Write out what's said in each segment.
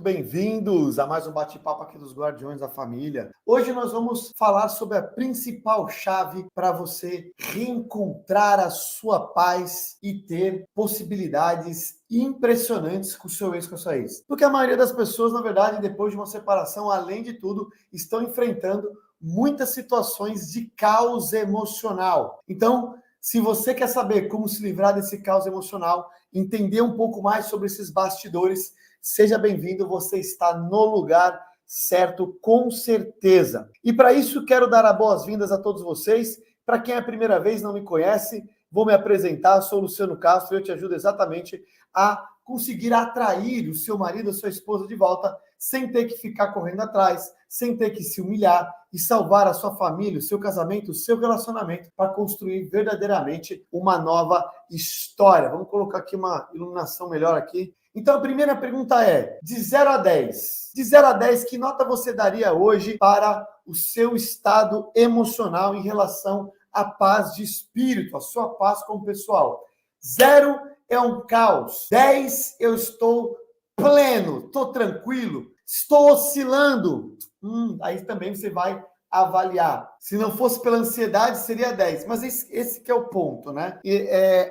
Bem-vindos a mais um bate-papo aqui dos Guardiões da Família. Hoje nós vamos falar sobre a principal chave para você reencontrar a sua paz e ter possibilidades impressionantes com o seu ex, com a sua ex. Porque a maioria das pessoas, na verdade, depois de uma separação, além de tudo, estão enfrentando muitas situações de caos emocional. Então, se você quer saber como se livrar desse caos emocional, entender um pouco mais sobre esses bastidores, seja bem-vindo, você está no lugar certo, com certeza. E para isso, quero dar as boas-vindas a todos vocês. Para quem é a primeira vez, não me conhece, vou me apresentar, sou Luciano Castro e eu te ajudo exatamente a conseguir atrair o seu marido, a sua esposa de volta, sem ter que ficar correndo atrás, sem ter que se humilhar e salvar a sua família, o seu casamento, o seu relacionamento para construir verdadeiramente uma nova história. Vamos colocar aqui uma iluminação melhor aqui. Então, a primeira pergunta é, de 0 a 10. De 0 a 10, que nota você daria hoje para o seu estado emocional em relação à paz de espírito, a sua paz com o pessoal? 0 é um caos. 10, eu estou pleno, estou tranquilo, estou oscilando. Aí também você vai avaliar. Se não fosse pela ansiedade, seria 10. Mas esse que é o ponto, né?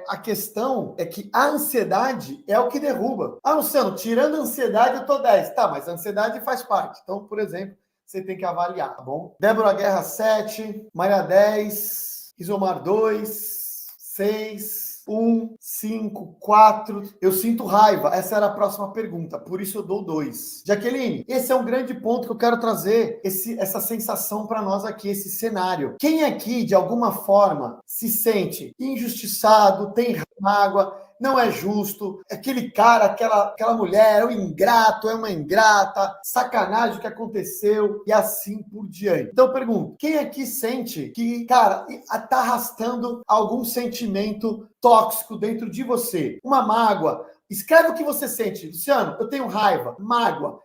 A questão é que a ansiedade é o que derruba. Ah, Luciano, tirando a ansiedade, eu tô 10. Tá, mas a ansiedade faz parte. Então, por exemplo, você tem que avaliar, tá bom? Débora Guerra, 7. Maria, 10. Isomar, 2. 6. 1, 5, 4. Eu sinto raiva. Essa era a próxima pergunta, por isso eu dou 2. Jaqueline, esse é um grande ponto que eu quero trazer, essa sensação para nós aqui, esse cenário. Quem aqui, de alguma forma, se sente injustiçado, tem mágoa, não é justo, aquele cara, aquela mulher é um ingrato, é uma ingrata, sacanagem o que aconteceu e assim por diante. Então eu pergunto, quem aqui sente que, cara, tá arrastando algum sentimento tóxico dentro de você? Uma mágoa. Escreve o que você sente. Luciano, eu tenho raiva, mágoa,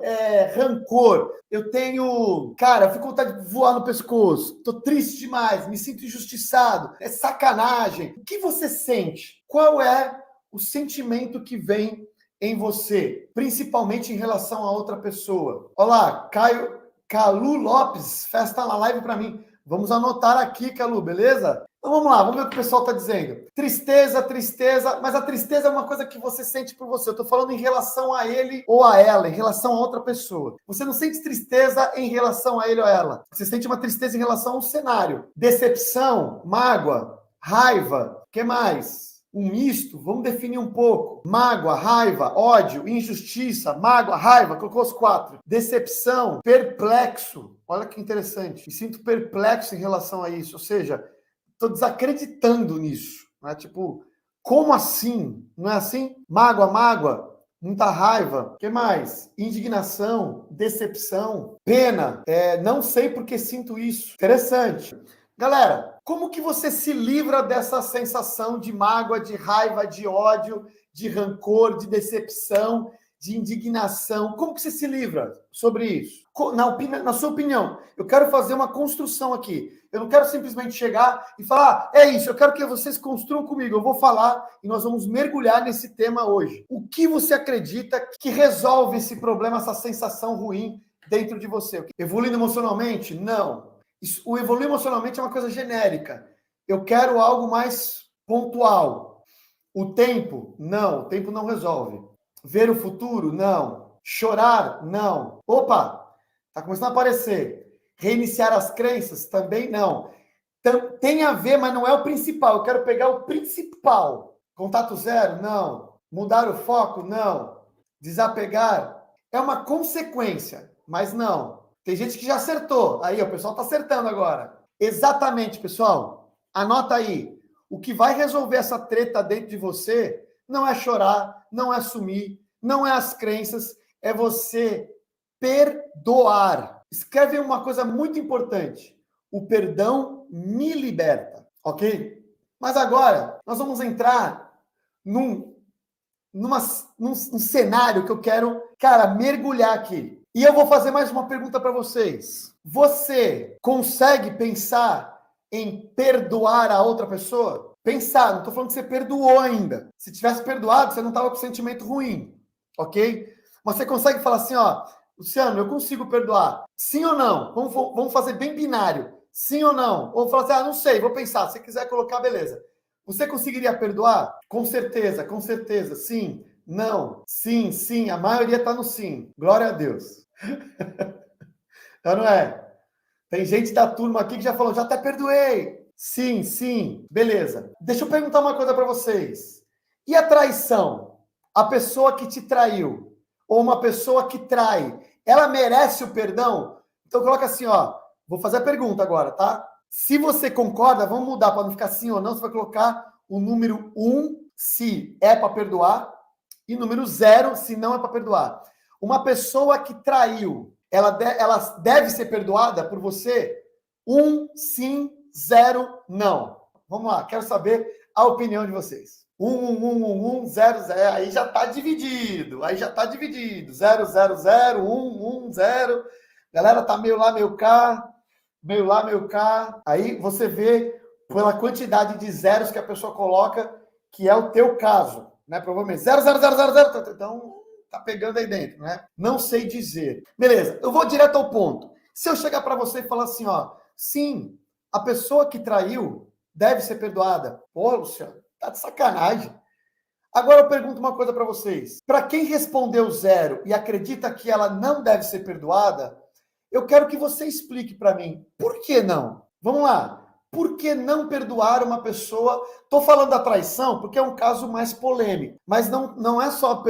rancor, eu tenho... Cara, eu fico com vontade de voar no pescoço, tô triste demais, me sinto injustiçado, é sacanagem. O que você sente? Qual é o sentimento que vem em você, principalmente em relação a outra pessoa? Olá, Calu Lopes, festa na live para mim. Vamos anotar aqui, Calu, beleza? Então vamos lá, vamos ver o que o pessoal está dizendo. Tristeza, mas a tristeza é uma coisa que você sente por você. Eu estou falando em relação a ele ou a ela, em relação a outra pessoa. Você não sente tristeza em relação a ele ou a ela. Você sente uma tristeza em relação ao cenário. Decepção, mágoa, raiva, o que mais? Um misto, vamos definir um pouco. Mágoa, raiva, ódio, injustiça, mágoa, raiva, colocou os 4. Decepção, perplexo. Olha que interessante. Me sinto perplexo em relação a isso. Ou seja, estou desacreditando nisso. Né? Tipo, como assim? Não é assim? Mágoa, muita raiva. O que mais? Indignação, decepção, pena. Não sei porque sinto isso. Interessante. Galera, como que você se livra dessa sensação de mágoa, de raiva, de ódio, de rancor, de decepção, de indignação? Como que você se livra sobre isso? Na sua opinião, eu quero fazer uma construção aqui. Eu não quero simplesmente chegar e falar, é isso, eu quero que vocês construam comigo. Eu vou falar e nós vamos mergulhar nesse tema hoje. O que você acredita que resolve esse problema, essa sensação ruim dentro de você? Evoluindo emocionalmente? Não. O evoluir emocionalmente é uma coisa genérica. Eu quero algo mais pontual. O tempo? Não. O tempo não resolve. Ver o futuro? Não. Chorar? Não. Opa! Tá começando a aparecer. Reiniciar as crenças? Também não. Tem a ver, mas não é o principal. Eu quero pegar o principal. Contato zero? Não. Mudar o foco? Não. Desapegar? É uma consequência, mas não. Tem gente que já acertou. Aí, o pessoal está acertando agora. Exatamente, pessoal. Anota aí. O que vai resolver essa treta dentro de você não é chorar, não é sumir, não é as crenças, é você perdoar. Escreve uma coisa muito importante. O perdão me liberta, ok? Mas agora, nós vamos entrar num cenário que eu quero, cara, mergulhar aqui. E eu vou fazer mais uma pergunta para vocês. Você consegue pensar em perdoar a outra pessoa? Pensar, não estou falando que você perdoou ainda. Se tivesse perdoado, você não estava com sentimento ruim, ok? Mas você consegue falar assim, ó, Luciano, eu consigo perdoar. Sim ou não? Vamos fazer bem binário. Sim ou não? Ou falar assim, não sei, vou pensar. Se quiser colocar, beleza. Você conseguiria perdoar? Com certeza. Sim, não, sim. A maioria está no sim. Glória a Deus. Então não é? Tem gente da turma aqui que já falou, já até perdoei. Sim, beleza. Deixa eu perguntar uma coisa para vocês. E a traição? A pessoa que te traiu, ou uma pessoa que trai, ela merece o perdão? Então coloca assim, ó, vou fazer a pergunta agora, tá? Se você concorda, vamos mudar para não ficar sim ou não, você vai colocar o número 1, se é para perdoar, e número 0, se não é para perdoar. Uma pessoa que traiu, ela deve ser perdoada por você? 1, sim, 0, não. Vamos lá, quero saber a opinião de vocês. 0, 0. Aí já está dividido. 0, 0, 0, 1, 0. Galera tá meio lá, meio cá. Meio lá, meio cá. Aí você vê pela quantidade de zeros que a pessoa coloca, que é o teu caso, né? Provavelmente 0, 0, 0, 0, 0. Então, tá pegando aí dentro, né? Não sei dizer. Beleza, eu vou direto ao ponto. Se eu chegar para você e falar assim, ó, sim, a pessoa que traiu deve ser perdoada. Pô, Luciano, tá de sacanagem. Agora eu pergunto uma coisa para vocês. Para quem respondeu 0 e acredita que ela não deve ser perdoada, eu quero que você explique para mim, por que não? Vamos lá. Por que não perdoar uma pessoa? Estou falando da traição porque é um caso mais polêmico, mas não é só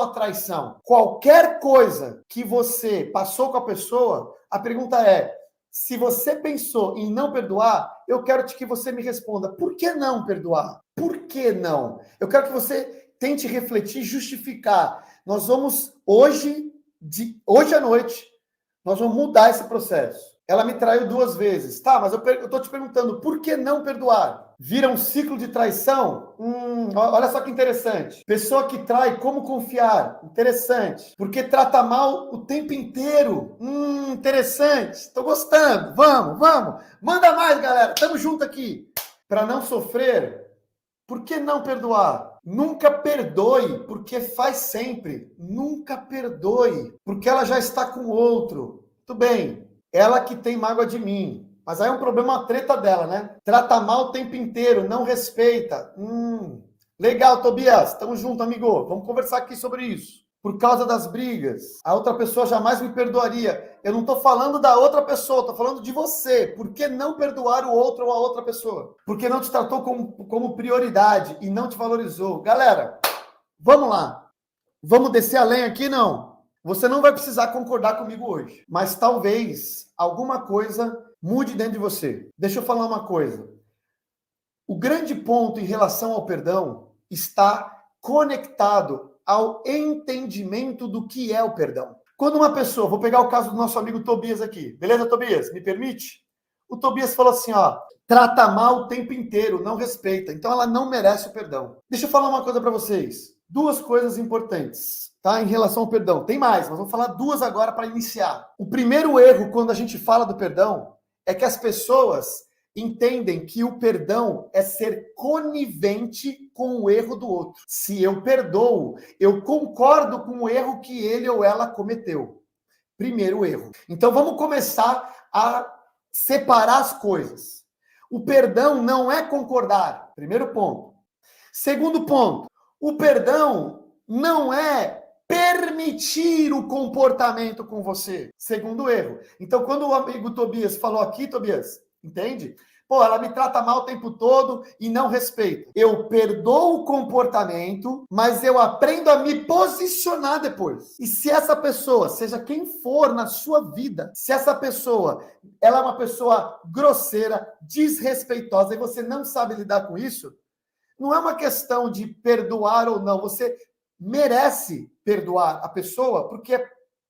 a traição. Qualquer coisa que você passou com a pessoa, a pergunta é, se você pensou em não perdoar, eu quero que você me responda, por que não perdoar? Por que não? Eu quero que você tente refletir, justificar. Nós vamos, hoje à noite, nós vamos mudar esse processo. Ela me traiu 2 vezes. Tá, mas eu estou te perguntando, por que não perdoar? Vira um ciclo de traição? Olha só que interessante. Pessoa que trai, como confiar? Interessante. Porque trata mal o tempo inteiro? Interessante. Estou gostando. Vamos. Manda mais, galera. Tamo junto aqui. Para não sofrer, por que não perdoar? Nunca perdoe, porque faz sempre. Nunca perdoe, porque ela já está com outro. Tudo bem, ela que tem mágoa de mim. Mas aí é um problema, uma treta dela, né? Trata mal o tempo inteiro, não respeita. Legal, Tobias. Tamo junto, amigo. Vamos conversar aqui sobre isso. Por causa das brigas, a outra pessoa jamais me perdoaria. Eu não estou falando da outra pessoa, estou falando de você. Por que não perdoar o outro ou a outra pessoa? Porque não te tratou como prioridade e não te valorizou. Galera, vamos lá. Vamos descer a lenha aqui, não. Você não vai precisar concordar comigo hoje, mas talvez alguma coisa mude dentro de você. Deixa eu falar uma coisa. O grande ponto em relação ao perdão está conectado ao entendimento do que é o perdão. Quando uma pessoa, vou pegar o caso do nosso amigo Tobias aqui, beleza, Tobias? Me permite? O Tobias falou assim, ó, trata mal o tempo inteiro, não respeita, então ela não merece o perdão. Deixa eu falar uma coisa para vocês, 2 coisas importantes, tá? Em relação ao perdão. Tem mais, mas vou falar 2 agora para iniciar. O primeiro erro quando a gente fala do perdão é que as pessoas entendem que o perdão é ser conivente com o erro do outro. Se eu perdoo, eu concordo com o erro que ele ou ela cometeu. Primeiro erro. Então vamos começar a separar as coisas. O perdão não é concordar. Primeiro ponto. Segundo ponto. O perdão não é permitir o comportamento com você. Segundo erro. Então quando o amigo Tobias falou aqui, Tobias, entende? Pô, ela me trata mal o tempo todo e não respeita. Eu perdoo o comportamento, mas eu aprendo a me posicionar depois. E se essa pessoa, seja quem for na sua vida, se essa pessoa, ela é uma pessoa grosseira, desrespeitosa, e você não sabe lidar com isso, não é uma questão de perdoar ou não. Você merece perdoar a pessoa porque é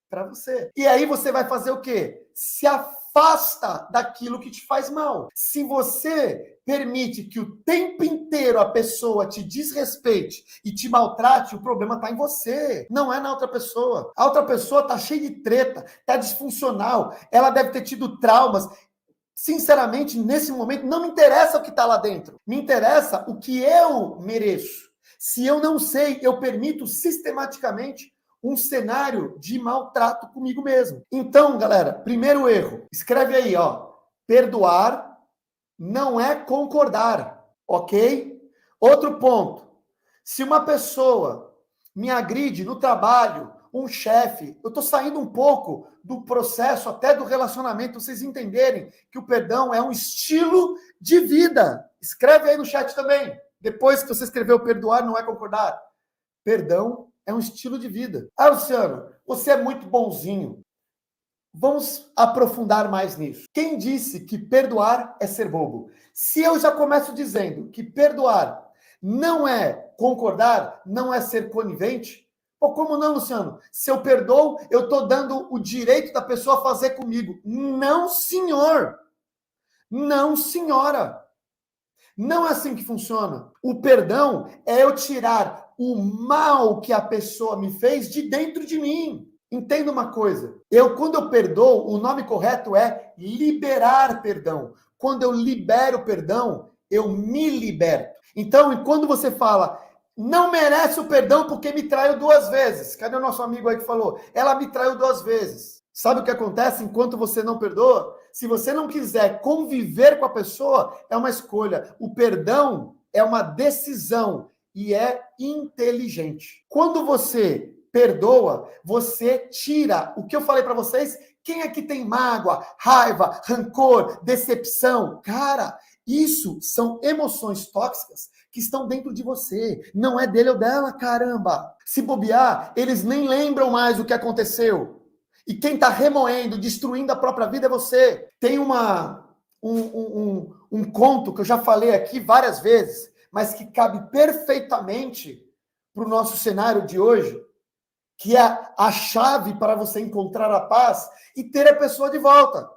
para você. E aí você vai fazer o quê? Se afasta daquilo que te faz mal. Se você permite que o tempo inteiro a pessoa te desrespeite e te maltrate, o problema está em você, não é na outra pessoa. A outra pessoa está cheia de treta, está disfuncional, ela deve ter tido traumas. Sinceramente, nesse momento, não me interessa o que está lá dentro. Me interessa o que eu mereço. Se eu não sei, eu permito sistematicamente um cenário de maltrato comigo mesmo. Então, galera, primeiro erro, escreve aí, ó, perdoar não é concordar, ok? Outro ponto, se uma pessoa me agride no trabalho, um chefe, eu estou saindo um pouco do processo, até do relacionamento, vocês entenderem que o perdão é um estilo de vida. Escreve aí no chat também. Depois que você escreveu perdoar não é concordar. Perdão é um estilo de vida. Ah, Luciano, você é muito bonzinho. Vamos aprofundar mais nisso. Quem disse que perdoar é ser bobo? Se eu já começo dizendo que perdoar não é concordar, não é ser conivente, ou como não, Luciano? Se eu perdoo, eu estou dando o direito da pessoa fazer comigo. Não, senhor. Não, senhora. Não é assim que funciona. O perdão é eu tirar o mal que a pessoa me fez de dentro de mim. Entenda uma coisa. Quando eu perdoo, o nome correto é liberar perdão. Quando eu libero perdão, eu me liberto. Então, quando você fala, não merece o perdão porque me traiu 2 vezes. Cadê o nosso amigo aí que falou? Ela me traiu 2 vezes. Sabe o que acontece enquanto você não perdoa? Se você não quiser conviver com a pessoa, é uma escolha. O perdão é uma decisão e é inteligente. Quando você perdoa, você tira o que eu falei para vocês. Quem é que tem mágoa, raiva, rancor, decepção? Cara, isso são emoções tóxicas que estão dentro de você. Não é dele ou dela, caramba. Se bobear, eles nem lembram mais o que aconteceu. E quem está remoendo, destruindo a própria vida é você. Tem um conto que eu já falei aqui várias vezes, mas que cabe perfeitamente para o nosso cenário de hoje, que é a chave para você encontrar a paz e ter a pessoa de volta.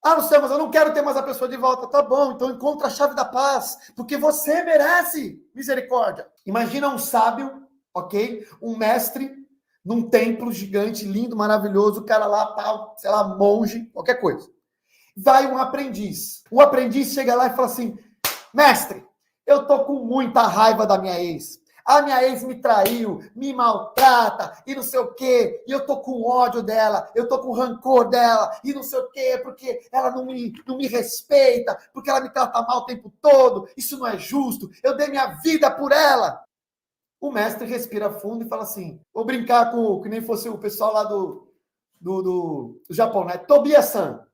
Ah, Luciano, mas eu não quero ter mais a pessoa de volta. Tá bom, então encontra a chave da paz, porque você merece misericórdia. Imagina um sábio, ok? Um mestre num templo gigante, lindo, maravilhoso, o cara lá, tal, sei lá, monge, qualquer coisa. Vai um aprendiz. O aprendiz chega lá e fala assim, mestre, eu tô com muita raiva da minha ex. A minha ex me traiu, me maltrata, e não sei o quê, e eu tô com ódio dela, eu tô com rancor dela, e não sei o quê, porque ela não me respeita, porque ela me trata mal o tempo todo, isso não é justo, eu dei minha vida por ela. O mestre respira fundo e fala assim, vou brincar com que nem fosse o pessoal lá do Japão, né? Tobias-san,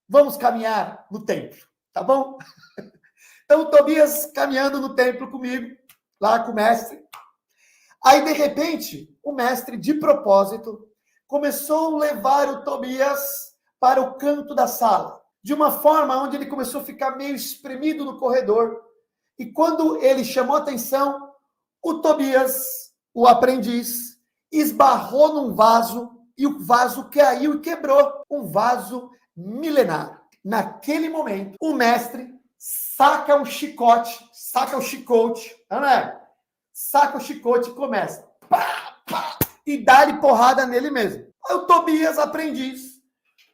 vamos caminhar no templo, tá bom? Então o Tobias caminhando no templo comigo, lá com o mestre. Aí, de repente, o mestre, de propósito, começou a levar o Tobias para o canto da sala, de uma forma onde ele começou a ficar meio espremido no corredor. E quando ele chamou a atenção, o Tobias, o aprendiz, esbarrou num vaso e o vaso caiu e quebrou. Um vaso milenar. Naquele momento, o mestre saca o chicote, não é? Saca o chicote e começa. Pá, pá, e dá-lhe porrada nele mesmo. Aí o Tobias, aprendiz,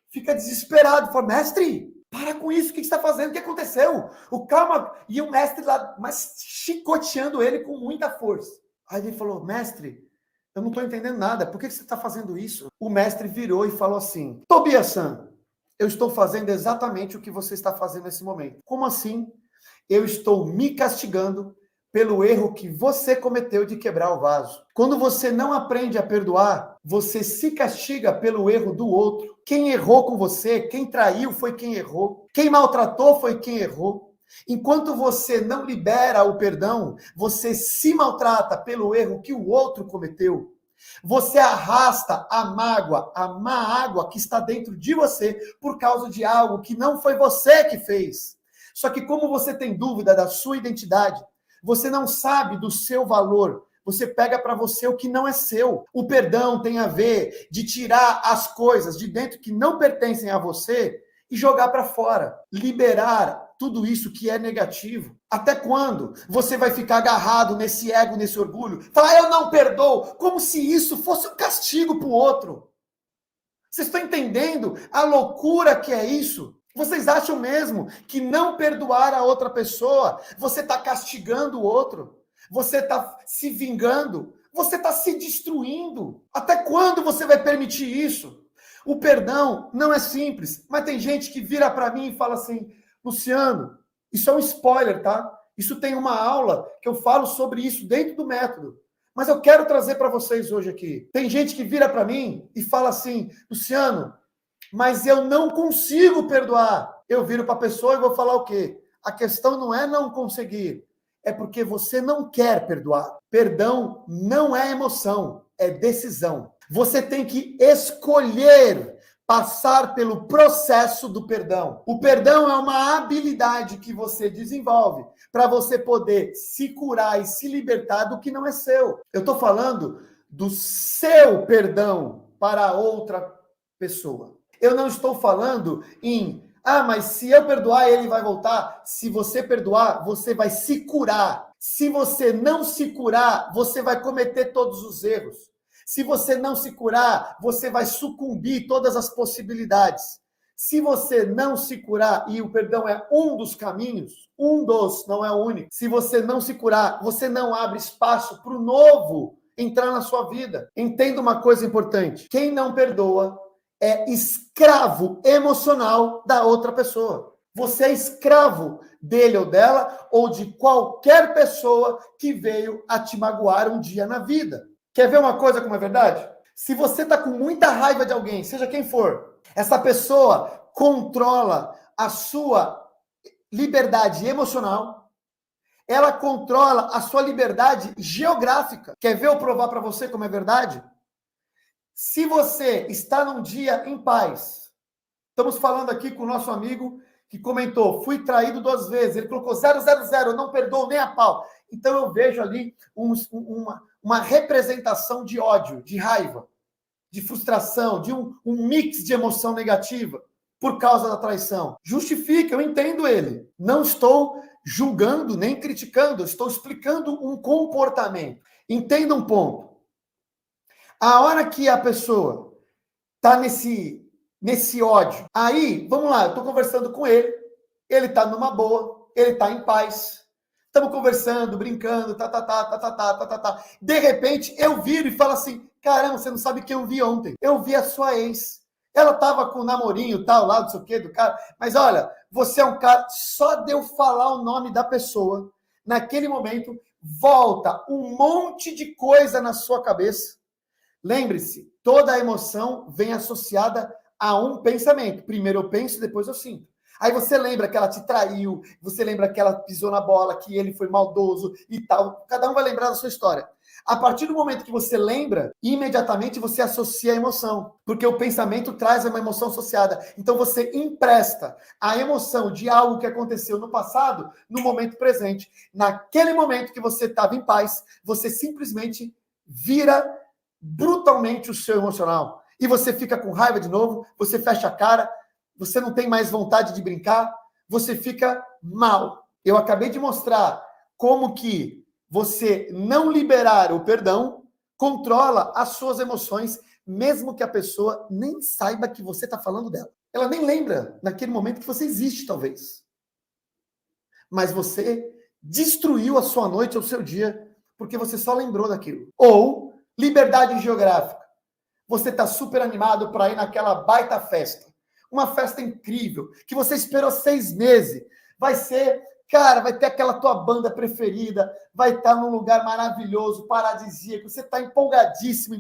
fica desesperado. Fala, mestre, para com isso, o que você está fazendo? O que aconteceu? O calma. E o mestre lá, mas chicoteando ele com muita força. Aí ele falou, mestre, eu não estou entendendo nada. Por que você está fazendo isso? O mestre virou e falou assim, Tobias-san, eu estou fazendo exatamente o que você está fazendo nesse momento. Como assim? Eu estou me castigando pelo erro que você cometeu de quebrar o vaso. Quando você não aprende a perdoar, você se castiga pelo erro do outro. Quem errou com você, quem traiu foi quem errou. Quem maltratou foi quem errou. Enquanto você não libera o perdão, você se maltrata pelo erro que o outro cometeu. Você arrasta a mágoa, a má água que está dentro de você por causa de algo que não foi você que fez. Só que como você tem dúvida da sua identidade, você não sabe do seu valor, você pega para você o que não é seu. O perdão tem a ver de tirar as coisas de dentro que não pertencem a você e jogar para fora. Liberar tudo isso que é negativo. Até quando você vai ficar agarrado nesse ego, nesse orgulho? Falar, eu não perdoo, como se isso fosse um castigo para o outro. Vocês estão entendendo a loucura que é isso? Vocês acham mesmo que não perdoar a outra pessoa, você está castigando o outro? Você está se vingando? Você está se destruindo. Até quando você vai permitir isso? O perdão não é simples, mas tem gente que vira para mim e fala assim, Luciano, isso é um spoiler, tá? Isso tem uma aula que eu falo sobre isso dentro do método. Mas eu quero trazer para vocês hoje aqui. Tem gente que vira para mim e fala assim, Luciano, mas eu não consigo perdoar. Eu viro para a pessoa e vou falar o quê? A questão não é não conseguir, é porque você não quer perdoar. Perdão não é emoção, é decisão. Você tem que escolher passar pelo processo do perdão. O perdão é uma habilidade que você desenvolve para você poder se curar e se libertar do que não é seu. Eu estou falando do seu perdão para outra pessoa. Eu não estou falando em, mas se eu perdoar, ele vai voltar. Se você perdoar, você vai se curar. Se você não se curar, você vai cometer todos os erros. Se você não se curar, você vai sucumbir todas as possibilidades. Se você não se curar, e o perdão é um dos caminhos, não é o único. Se você não se curar, você não abre espaço para o novo entrar na sua vida. Entenda uma coisa importante. Quem não perdoa é escravo emocional da outra pessoa. Você é escravo dele ou dela, ou de qualquer pessoa que veio a te magoar um dia na vida. Quer ver uma coisa como é verdade? Se você está com muita raiva de alguém, seja quem for, essa pessoa controla a sua liberdade emocional, ela controla a sua liberdade geográfica. Quer ver eu provar para você como é verdade? Se você está num dia em paz, estamos falando aqui com o nosso amigo que comentou, fui traído 2 vezes, ele colocou 000, não perdoo nem a pau. Então eu vejo ali uma representação de ódio, de raiva, de frustração, de um mix de emoção negativa por causa da traição. Justifica, eu entendo ele. Não estou julgando nem criticando, estou explicando um comportamento. Entenda um ponto. A hora que a pessoa está nesse ódio, aí, vamos lá, eu estou conversando com ele está numa boa, ele está em paz, estamos conversando, brincando, De repente, eu viro e falo assim, caramba, você não sabe quem eu vi ontem. Eu vi a sua ex. Ela estava com o namorinho, tal, lá, não sei o quê, do cara. Mas olha, você é um cara, só de eu falar o nome da pessoa, naquele momento, volta um monte de coisa na sua cabeça. Lembre-se, toda a emoção vem associada a um pensamento. Primeiro eu penso, depois eu sinto. Aí você lembra que ela te traiu, você lembra que ela pisou na bola, que ele foi maldoso e tal. Cada um vai lembrar da sua história. A partir do momento que você lembra, imediatamente você associa a emoção. Porque o pensamento traz uma emoção associada. Então você empresta a emoção de algo que aconteceu no passado no momento presente. Naquele momento que você estava em paz, você simplesmente vira brutalmente o seu emocional. E você fica com raiva de novo, você fecha a cara, você não tem mais vontade de brincar, você fica mal. Eu acabei de mostrar como que você não liberar o perdão controla as suas emoções, mesmo que a pessoa nem saiba que você está falando dela. Ela nem lembra naquele momento que você existe, talvez. Mas você destruiu a sua noite ou o seu dia porque você só lembrou daquilo. Ou liberdade geográfica. Você está super animado para ir naquela baita festa. Uma festa incrível, que você esperou 6 meses. Vai ser, cara, vai ter aquela tua banda preferida, vai estar num lugar maravilhoso, paradisíaco. Você está empolgadíssimo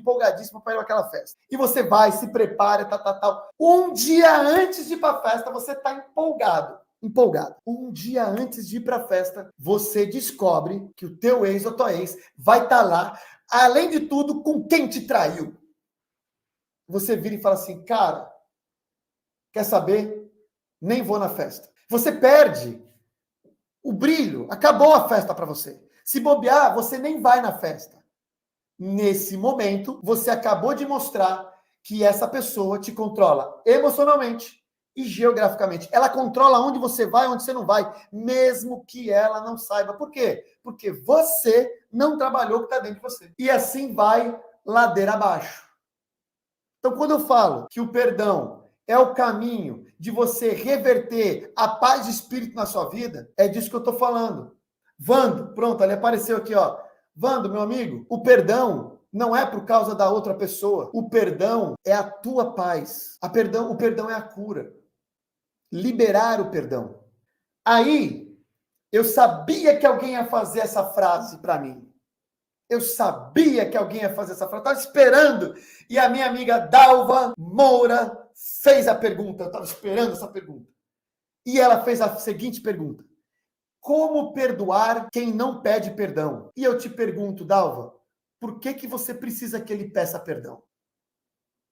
para ir naquela festa. E você vai, se prepara, tal. Um dia antes de ir para a festa, você está empolgado. Um dia antes de ir para a festa, você descobre que o teu ex ou tua ex vai estar lá, além de tudo, com quem te traiu. Você vira e fala assim, cara, quer saber? Nem vou na festa. Você perde o brilho, acabou a festa para você. Se bobear, você nem vai na festa. Nesse momento, você acabou de mostrar que essa pessoa te controla emocionalmente e geograficamente. Ela controla onde você vai, onde você não vai, mesmo que ela não saiba. Por quê? Porque você não trabalhou o que está dentro de você. E assim vai ladeira abaixo. Então, quando eu falo que o perdão é o caminho de você reverter a paz de espírito na sua vida, é disso que eu estou falando. Vando, pronto, ele apareceu aqui, ó. Vando, meu amigo, o perdão não é por causa da outra pessoa. O perdão é a tua paz. O perdão é a cura. Liberar o perdão. Aí, eu sabia que alguém ia fazer essa frase para mim. Eu sabia que alguém ia fazer essa frase. Estava esperando. E a minha amiga Dalva Moura fez a pergunta. Eu estava esperando essa pergunta. E ela fez a seguinte pergunta: como perdoar quem não pede perdão? E eu te pergunto, Dalva, por que você precisa que ele peça perdão?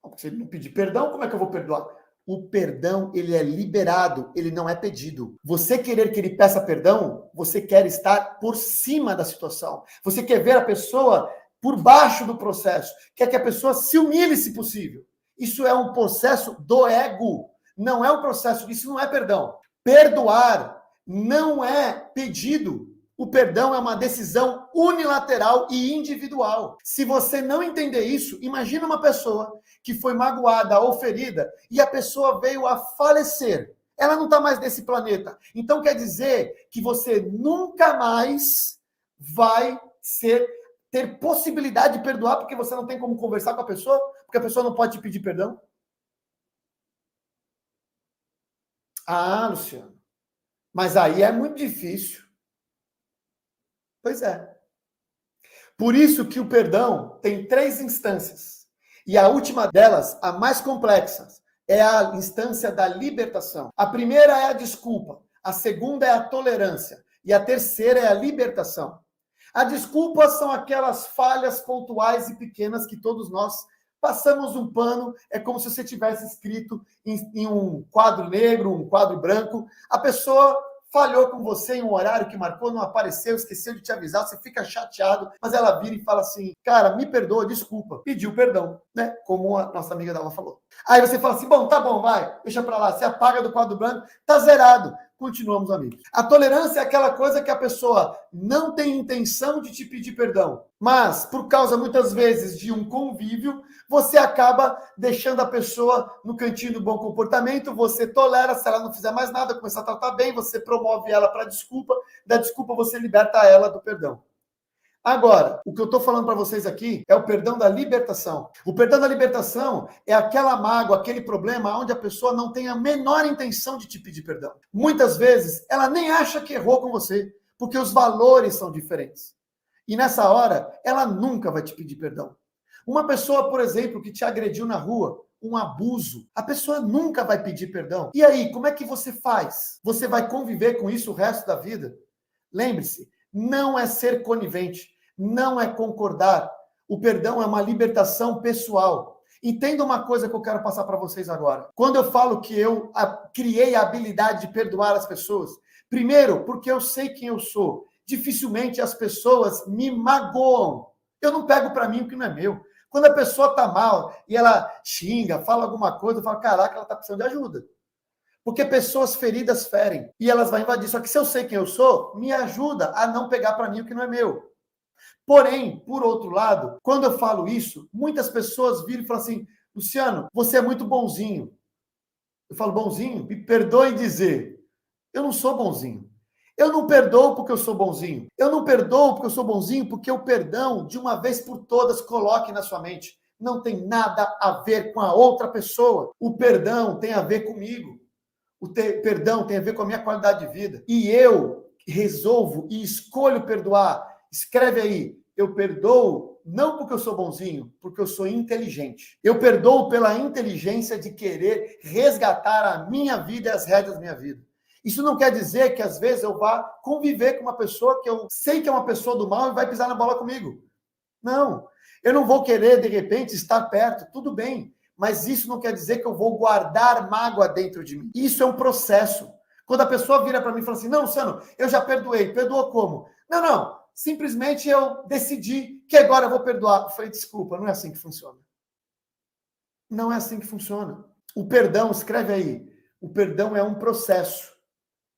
Porque se ele não pedir perdão, como é que eu vou perdoar? O perdão, ele é liberado, ele não é pedido. Você querer que ele peça perdão, você quer estar por cima da situação. Você quer ver a pessoa por baixo do processo. Quer que a pessoa se humilhe, se possível. Isso é um processo do ego. Não é um processo, isso não é perdão. Perdoar não é pedido. O perdão é uma decisão unilateral e individual. Se você não entender isso, imagina uma pessoa que foi magoada ou ferida e a pessoa veio a falecer. Ela não está mais nesse planeta. Então quer dizer que você nunca mais vai ter possibilidade de perdoar porque você não tem como conversar com a pessoa, porque a pessoa não pode te pedir perdão? Ah, Luciano, mas aí é muito difícil. Pois é. Por isso que o perdão tem 3 instâncias. E a última delas, a mais complexa, é a instância da libertação. A primeira é a desculpa, a segunda é a tolerância e a terceira é a libertação. A desculpa são aquelas falhas pontuais e pequenas que todos nós passamos um pano, é como se você tivesse escrito em um quadro negro, um quadro branco, a pessoa falhou com você em um horário que marcou, não apareceu, esqueceu de te avisar, você fica chateado, mas ela vira e fala assim, cara, me perdoa, desculpa, pediu perdão, né? Como a nossa amiga Dalva falou. Aí você fala assim, bom, tá bom, vai, deixa pra lá, você apaga do quadro branco, tá zerado, continuamos amigos. A tolerância é aquela coisa que a pessoa não tem intenção de te pedir perdão, mas por causa muitas vezes de um convívio, você acaba deixando a pessoa no cantinho do bom comportamento, você tolera, se ela não fizer mais nada, começar a tratar bem, você promove ela para desculpa, da desculpa você liberta ela do perdão. Agora, o que eu estou falando para vocês aqui é o perdão da libertação. O perdão da libertação é aquela mágoa, aquele problema onde a pessoa não tem a menor intenção de te pedir perdão. Muitas vezes, ela nem acha que errou com você, porque os valores são diferentes. E nessa hora, ela nunca vai te pedir perdão. Uma pessoa, por exemplo, que te agrediu na rua, um abuso, a pessoa nunca vai pedir perdão. E aí, como é que você faz? Você vai conviver com isso o resto da vida? Lembre-se, não é ser conivente, não é concordar. O perdão é uma libertação pessoal. Entenda uma coisa que eu quero passar para vocês agora. Quando eu falo que eu criei a habilidade de perdoar as pessoas, primeiro, porque eu sei quem eu sou. Dificilmente as pessoas me magoam. Eu não pego para mim o que não é meu. Quando a pessoa está mal e ela xinga, fala alguma coisa, eu falo, caraca, ela está precisando de ajuda. Porque pessoas feridas ferem e elas vão invadir. Só que se eu sei quem eu sou, me ajuda a não pegar para mim o que não é meu. Porém, por outro lado, quando eu falo isso, muitas pessoas viram e falam assim, Luciano, você é muito bonzinho. Eu falo, bonzinho? Me perdoe dizer, eu não sou bonzinho. Eu não perdoo porque eu sou bonzinho. Eu não perdoo porque eu sou bonzinho, porque o perdão, de uma vez por todas, coloque na sua mente. Não tem nada a ver com a outra pessoa. O perdão tem a ver comigo. Perdão tem a ver com a minha qualidade de vida. E eu resolvo e escolho perdoar. Escreve aí, eu perdoo não porque eu sou bonzinho, porque eu sou inteligente. Eu perdoo pela inteligência de querer resgatar a minha vida e as rédeas da minha vida. Isso não quer dizer que, às vezes, eu vá conviver com uma pessoa que eu sei que é uma pessoa do mal e vai pisar na bola comigo. Não. Eu não vou querer, de repente, estar perto. Tudo bem. Mas isso não quer dizer que eu vou guardar mágoa dentro de mim. Isso é um processo. Quando a pessoa vira para mim e fala assim, não, Luciano, eu já perdoei. Perdoou como? Não. Simplesmente eu decidi que agora eu vou perdoar. Eu falei, desculpa, não é assim que funciona. Não é assim que funciona. O perdão, escreve aí, o perdão é um processo.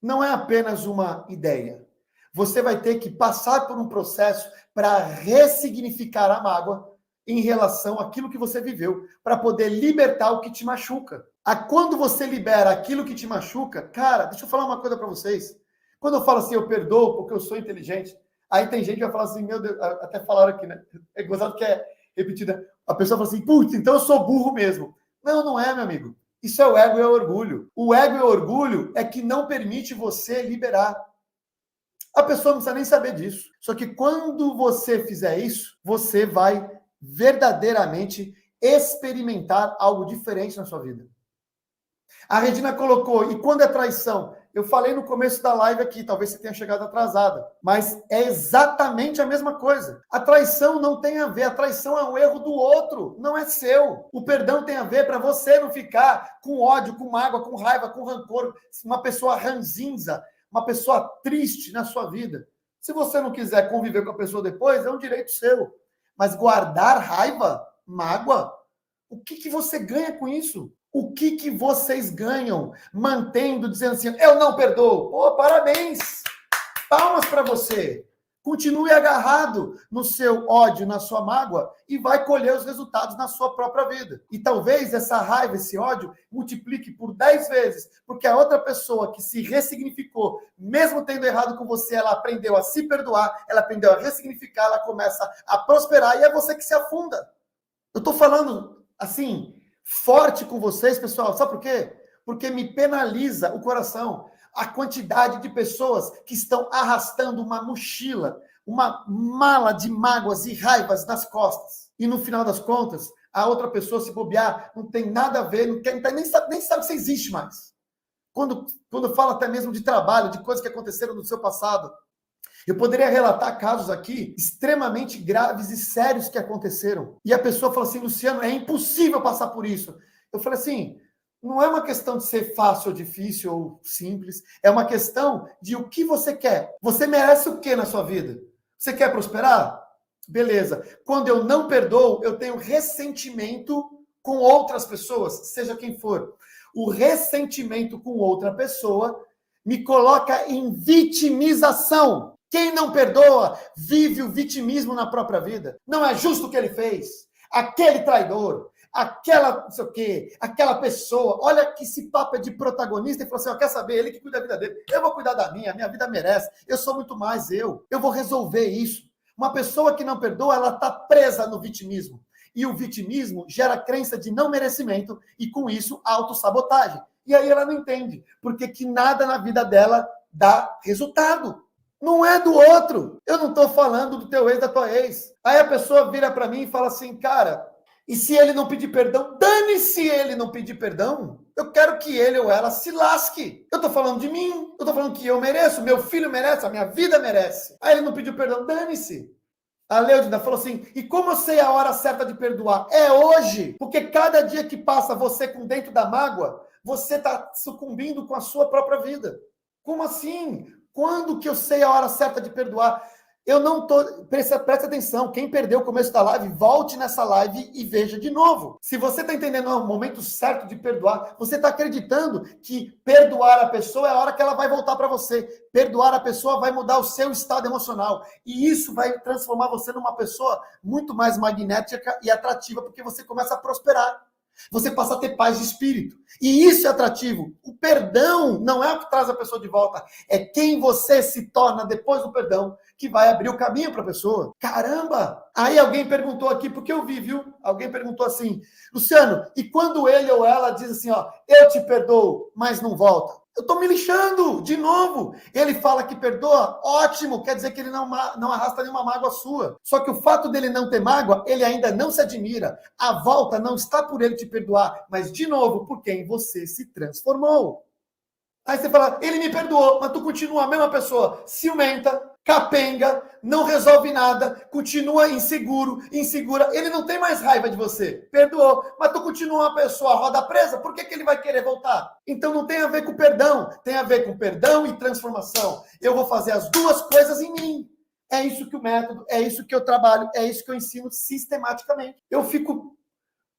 Não é apenas uma ideia. Você vai ter que passar por um processo para ressignificar a mágoa em relação àquilo que você viveu, para poder libertar o que te machuca. Quando você libera aquilo que te machuca, cara, deixa eu falar uma coisa para vocês. Quando eu falo assim, eu perdoo porque eu sou inteligente, Aí tem gente que vai falar assim, meu Deus, até falaram aqui, né? É gozado que é repetida. A pessoa fala assim, putz, então eu sou burro mesmo. Não, não é, meu amigo. Isso é o ego e o orgulho. O ego e o orgulho é que não permite você liberar. A pessoa não precisa nem saber disso. Só que quando você fizer isso, você vai verdadeiramente experimentar algo diferente na sua vida. A Regina colocou, e quando é traição? Eu falei no começo da live aqui, talvez você tenha chegado atrasada, mas é exatamente a mesma coisa. A traição não tem a ver, a traição é um erro do outro, não é seu. O perdão tem a ver para você não ficar com ódio, com mágoa, com raiva, com rancor, uma pessoa ranzinza, uma pessoa triste na sua vida. Se você não quiser conviver com a pessoa depois, é um direito seu. Mas guardar raiva, mágoa, o que você ganha com isso? O que vocês ganham mantendo, dizendo assim, eu não perdoo? Pô, parabéns! Palmas para você! Continue agarrado no seu ódio, na sua mágoa e vai colher os resultados na sua própria vida. E talvez essa raiva, esse ódio, multiplique por 10 vezes, porque a outra pessoa que se ressignificou, mesmo tendo errado com você, ela aprendeu a se perdoar, ela aprendeu a ressignificar, ela começa a prosperar e é você que se afunda. Eu estou falando assim, forte com vocês, pessoal. Sabe por quê? Porque me penaliza o coração a quantidade de pessoas que estão arrastando uma mochila, uma mala de mágoas e raivas nas costas. E no final das contas, a outra pessoa, se bobear, não tem nada a ver, nem sabe que você existe mais. Quando fala até mesmo de trabalho, de coisas que aconteceram no seu passado. Eu poderia relatar casos aqui extremamente graves e sérios que aconteceram. E a pessoa fala assim, Luciano, é impossível passar por isso. Eu falei assim, não é uma questão de ser fácil ou difícil ou simples. É uma questão de o que você quer. Você merece o que na sua vida? Você quer prosperar? Beleza. Quando eu não perdoo, eu tenho ressentimento com outras pessoas, seja quem for. O ressentimento com outra pessoa me coloca em vitimização. Quem não perdoa vive o vitimismo na própria vida. Não é justo o que ele fez. Aquele traidor, aquela não sei o quê, aquela pessoa. Olha que esse papo é de protagonista e falou assim, ó, quer saber? Ele que cuida da vida dele. Eu vou cuidar da minha vida merece. Eu sou muito mais eu. Eu vou resolver isso. Uma pessoa que não perdoa, ela está presa no vitimismo. E o vitimismo gera crença de não merecimento e, com isso, autossabotagem. E aí ela não entende, porque que nada na vida dela dá resultado. Não é do outro. Eu não estou falando do teu ex, da tua ex. Aí a pessoa vira para mim e fala assim, cara, e se ele não pedir perdão? Dane-se ele não pedir perdão. Eu quero que ele ou ela se lasque. Eu estou falando de mim. Eu estou falando que eu mereço, meu filho merece, a minha vida merece. Aí ele não pediu perdão, dane-se. A Leudina falou assim, e como eu sei a hora certa de perdoar? É hoje, porque cada dia que passa você com dentro da mágoa, você está sucumbindo com a sua própria vida. Como assim? Quando que eu sei a hora certa de perdoar? Eu não tô... Presta atenção, quem perdeu o começo da live, volte nessa live e veja de novo. Se você está entendendo o momento certo de perdoar, você está acreditando que perdoar a pessoa é a hora que ela vai voltar para você. Perdoar a pessoa vai mudar o seu estado emocional. E isso vai transformar você numa pessoa muito mais magnética e atrativa, porque você começa a prosperar. Você passa a ter paz de espírito. E isso é atrativo. O perdão não é o que traz a pessoa de volta. É quem você se torna depois do perdão que vai abrir o caminho para a pessoa. Caramba! Aí alguém perguntou aqui, porque eu vi, viu? Alguém perguntou assim, Luciano, e quando ele ou ela diz assim, ó, eu te perdoo, mas não volta? Eu tô me lixando, de novo. Ele fala que perdoa, ótimo, quer dizer que ele não arrasta nenhuma mágoa sua. Só que o fato dele não ter mágoa, ele ainda não se admira. A volta não está por ele te perdoar, mas de novo, por quem você se transformou. Aí você fala, ele me perdoou, mas tu continua a mesma pessoa, ciumenta, capenga, não resolve nada, continua insegura, ele não tem mais raiva de você, perdoou, mas tu continua uma pessoa roda presa, por que ele vai querer voltar? Então não tem a ver com perdão, tem a ver com perdão e transformação. Eu vou fazer as duas coisas em mim. É isso que o método, é isso que eu trabalho, é isso que eu ensino sistematicamente. Eu fico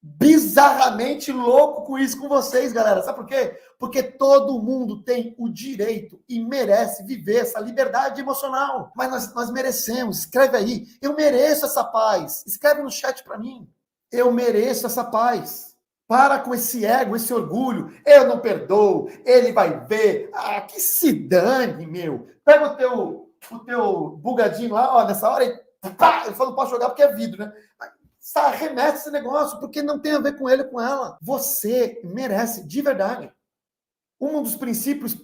bizarramente louco com isso com vocês, galera. Sabe por quê? Porque todo mundo tem o direito e merece viver essa liberdade emocional. Mas nós merecemos. Escreve aí. Eu mereço essa paz. Escreve no chat para mim. Eu mereço essa paz. Para com esse ego, esse orgulho. Eu não perdoo. Ele vai ver. Ah, que se dane, meu. Pega teu bugadinho lá, ó, nessa hora, pá, eu só não posso jogar porque é vidro, né? Arremete esse negócio, porque não tem a ver com ele, com ela. Você merece, de verdade. Um dos princípios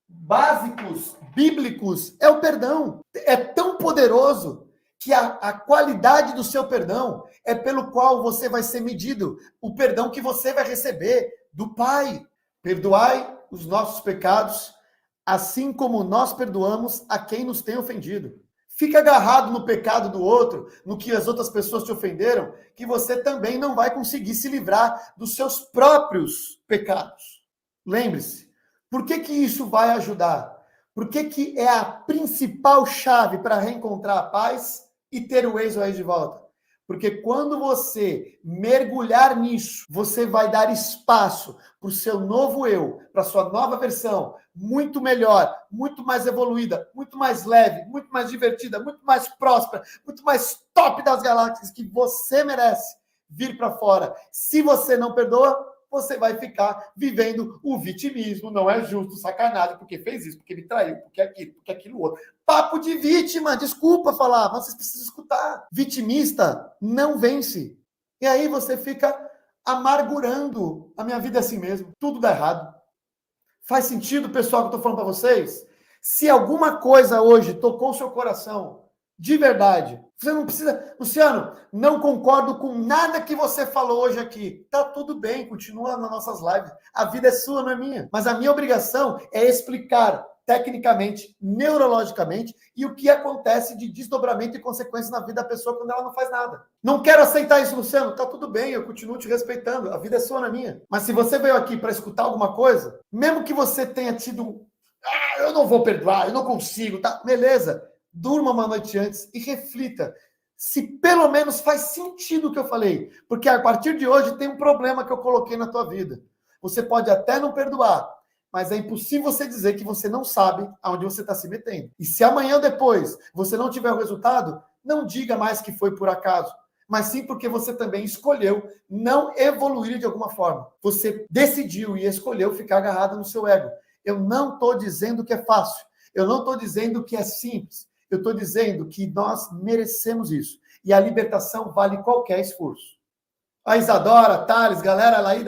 básicos, bíblicos, é o perdão. É tão poderoso que a qualidade do seu perdão é pelo qual você vai ser medido. O perdão que você vai receber do Pai. Perdoai os nossos pecados, assim como nós perdoamos a quem nos tem ofendido. Fica agarrado no pecado do outro, no que as outras pessoas te ofenderam, que você também não vai conseguir se livrar dos seus próprios pecados. Lembre-se, por que isso vai ajudar? Por que é a principal chave para reencontrar a paz e ter o ex ou ex de volta? Porque quando você mergulhar nisso, você vai dar espaço para o seu novo eu, para a sua nova versão, muito melhor, muito mais evoluída, muito mais leve, muito mais divertida, muito mais próspera, muito mais top das galáxias que você merece vir para fora. Se você não perdoa, você vai ficar vivendo o vitimismo, não é justo, sacanagem, porque fez isso, porque me traiu, porque aquilo outro. Papo de vítima, desculpa falar, mas vocês precisam escutar. Vitimista não vence. E aí você fica amargurando. A minha vida é assim mesmo, tudo dá errado. Faz sentido, pessoal, que eu estou falando para vocês? Se alguma coisa hoje tocou o seu coração, de verdade, você não precisa... Luciano, não concordo com nada que você falou hoje aqui. Tá tudo bem, continua nas nossas lives. A vida é sua, não é minha. Mas a minha obrigação é explicar tecnicamente, neurologicamente, e o que acontece de desdobramento e consequências na vida da pessoa quando ela não faz nada. Não quero aceitar isso, Luciano. Tá tudo bem, eu continuo te respeitando. A vida é sua, não é minha. Mas se você veio aqui para escutar alguma coisa, mesmo que você tenha tido... eu não vou perdoar, eu não consigo, tá? Beleza. Durma uma noite antes e reflita se pelo menos faz sentido o que eu falei. Porque a partir de hoje tem um problema que eu coloquei na tua vida. Você pode até não perdoar, mas é impossível você dizer que você não sabe aonde você está se metendo. E se amanhã ou depois você não tiver o resultado, não diga mais que foi por acaso, mas sim porque você também escolheu não evoluir de alguma forma. Você decidiu e escolheu ficar agarrado no seu ego. Eu não estou dizendo que é fácil. Eu não estou dizendo que é simples. Eu estou dizendo que nós merecemos isso. E a libertação vale qualquer esforço. A Isadora, Thales, galera lá aí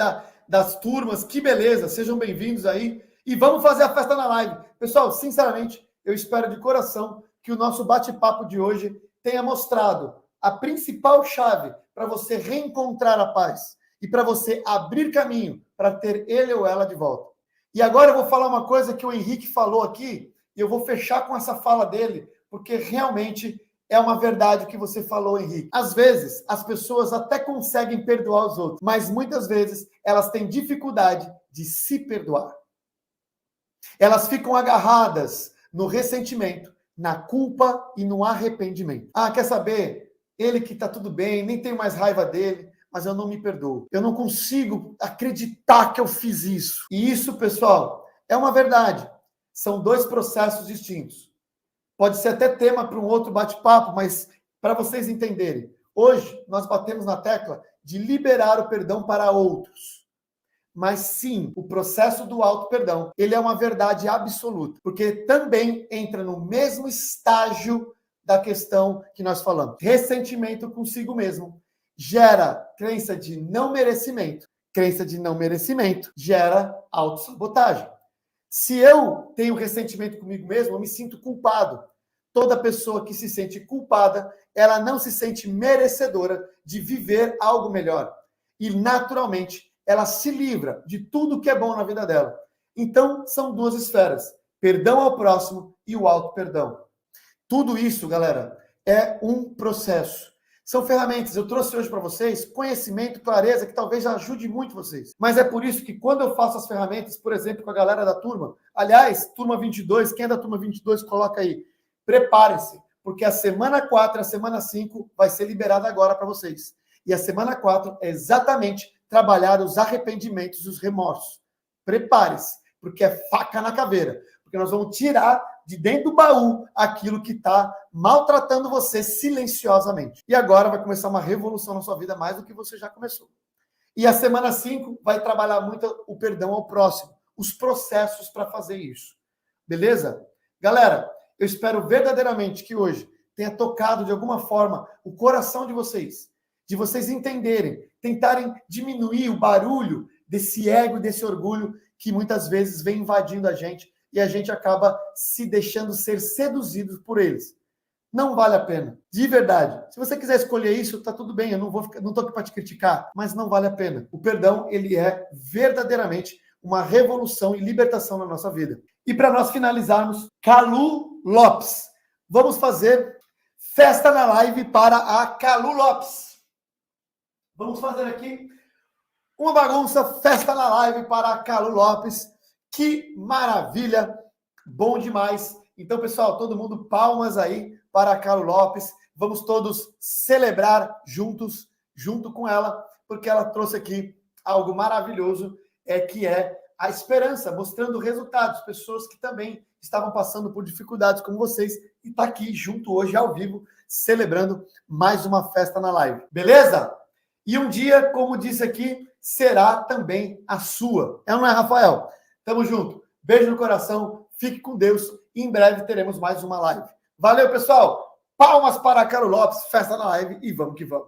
das turmas, que beleza, sejam bem-vindos aí. E vamos fazer a festa na live. Pessoal, sinceramente, eu espero de coração que o nosso bate-papo de hoje tenha mostrado a principal chave para você reencontrar a paz e para você abrir caminho para ter ele ou ela de volta. E agora eu vou falar uma coisa que o Henrique falou aqui, e eu vou fechar com essa fala dele, porque realmente é uma verdade o que você falou, Henrique. Às vezes, as pessoas até conseguem perdoar os outros, mas muitas vezes elas têm dificuldade de se perdoar. Elas ficam agarradas no ressentimento, na culpa e no arrependimento. Ah, quer saber? Ele que tá tudo bem, nem tenho mais raiva dele, mas eu não me perdoo. Eu não consigo acreditar que eu fiz isso. E isso, pessoal, é uma verdade. São dois processos distintos. Pode ser até tema para um outro bate-papo, mas para vocês entenderem, hoje nós batemos na tecla de liberar o perdão para outros. Mas sim, o processo do auto-perdão, ele é uma verdade absoluta, porque também entra no mesmo estágio da questão que nós falamos. Ressentimento consigo mesmo gera crença de não merecimento. Crença de não merecimento gera autossabotagem. Se eu tenho ressentimento comigo mesmo, eu me sinto culpado. Toda pessoa que se sente culpada, ela não se sente merecedora de viver algo melhor. E, naturalmente, ela se livra de tudo que é bom na vida dela. Então, são duas esferas. Perdão ao próximo e o auto-perdão. Tudo isso, galera, é um processo. São ferramentas. Eu trouxe hoje para vocês conhecimento, clareza, que talvez já ajude muito vocês. Mas é por isso que quando eu faço as ferramentas, por exemplo, com a galera da turma, aliás, turma 22, quem é da turma 22, coloca aí. Preparem-se, porque a semana 4 e a semana 5 vai ser liberada agora para vocês. E a semana 4 é exatamente trabalhar os arrependimentos e os remorsos. Prepare-se, porque é faca na caveira. Porque nós vamos tirar de dentro do baú aquilo que está maltratando você silenciosamente. E agora vai começar uma revolução na sua vida, mais do que você já começou. E a semana 5 vai trabalhar muito o perdão ao próximo, os processos para fazer isso. Beleza? Galera, Eu espero verdadeiramente que hoje tenha tocado de alguma forma o coração de vocês entenderem, tentarem diminuir o barulho desse ego, desse orgulho que muitas vezes vem invadindo a gente e a gente acaba se deixando ser seduzido por eles. Não vale a pena, de verdade. Se você quiser escolher isso, tá tudo bem, eu não tô aqui para te criticar, mas não vale a pena. O perdão, ele é verdadeiramente uma revolução e libertação na nossa vida. E para nós finalizarmos, Calu Lopes. Vamos fazer festa na live para a Calu Lopes. Vamos fazer aqui uma bagunça, festa na live para a Calu Lopes. Que maravilha, bom demais. Então, pessoal, todo mundo palmas aí para a Calu Lopes. Vamos todos celebrar juntos, junto com ela, porque ela trouxe aqui algo maravilhoso, que é a esperança, mostrando resultados. Pessoas que também estavam passando por dificuldades como vocês e está aqui junto hoje, ao vivo, celebrando mais uma festa na live. Beleza? E um dia, como disse aqui, será também a sua. É ou não é, Rafael? Tamo junto. Beijo no coração. Fique com Deus. E em breve teremos mais uma live. Valeu, pessoal. Palmas para a Calu Lopes. Festa na live e vamos que vamos.